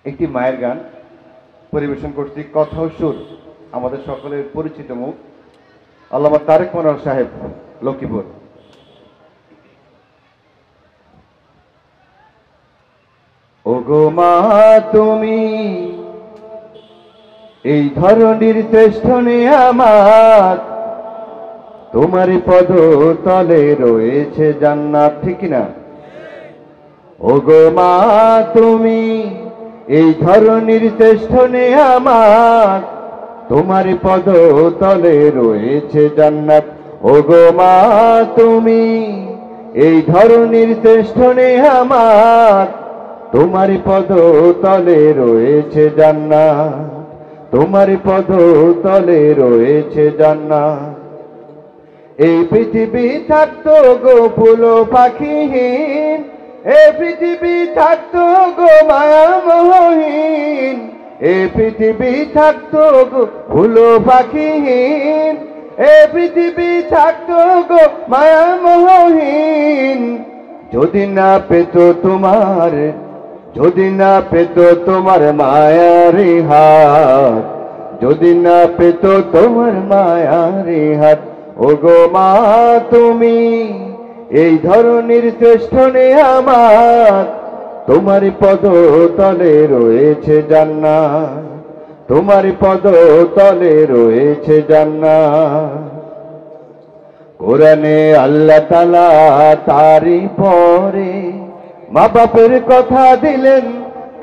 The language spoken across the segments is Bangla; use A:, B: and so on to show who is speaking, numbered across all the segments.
A: একটি মায়ের গান পরিবেশন করছি কথা ও সুর আমাদের সকলের পরিচিত মুখ আল্লামা তারেক মনোয়ার সাহেব লক্ষ্মীপুর। ওগো মা তুমি এই ধরনের শ্রেষ্ঠ নিয়ামত, তোমার পদ তলে রয়েছে জান্নাত, ঠিক না? ওগো মা তুমি এই ধরনের শ্রেষ্ঠ নিয়ামত, তোমার পদ তলে রয়েছে জান্নাত। ওগো মা তুমি এই ধরনের শ্রেষ্ঠ নিয়ামত, তোমার পদ তলে রয়েছে জান্নাত, তোমার পদ তলে রয়েছে জান্নাত। এই পৃথিবী থাকতো গো ফুল পাখিহীন, এই পৃথিবী থাকতো গো মায়ামহীন, এই পৃথিবী থাকতো গো ফুল পাখিহীন, এই পৃথিবী থাকতো গো মায়ামহীন। যদি না পেত তোমার, যদি না পেত তোমার মায়ারি হাত, যদি না পেত তোমার মায়ারি হাত। ওগো মা তুমি এই ধরনের শ্রেষ্ঠ নিয়ামত, তোমার পদ তলে রয়েছে জান্নাত, তোমার পদ তলে রয়েছে জান্নাত। কোরআনে আল্লাহ তাআলা তারই পরে মা বাপের কথা দিলেন,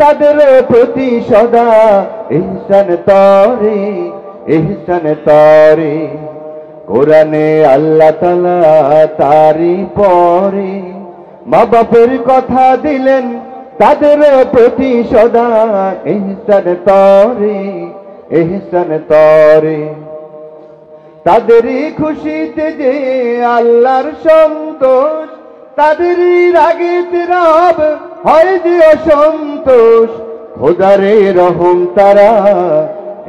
A: তাদের প্রতি সদা ইহসান তরে, ইহসান তরে। কোরআনে আল্লাহ তাআলা তারই পরে মা বাপের কথা দিলেন, তাদের প্রতি সদা ইহসান তরে, ইহসান তরে। তাদেরই খুশিতে যে আল্লাহর সন্তোষ, তাদেরই রাগেতে রব হয় যে অসন্তোষ। খোদারে রহম তারা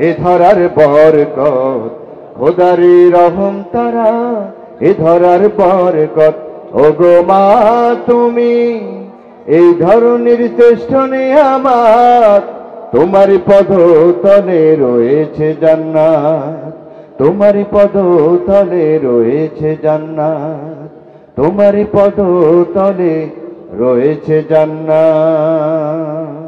A: এ ধরার বরকত, খোদারে রহম তারা এ ধরার বরকত। ওগো মা তুমি এই ধরনের শ্রেষ্ঠ নিয়ামত, তোমার পদ তলে রয়েছে জান্নাত, তোমার পদ তলে রয়েছে জান্নাত, তোমার পদ তলে রয়েছে জান্নাত।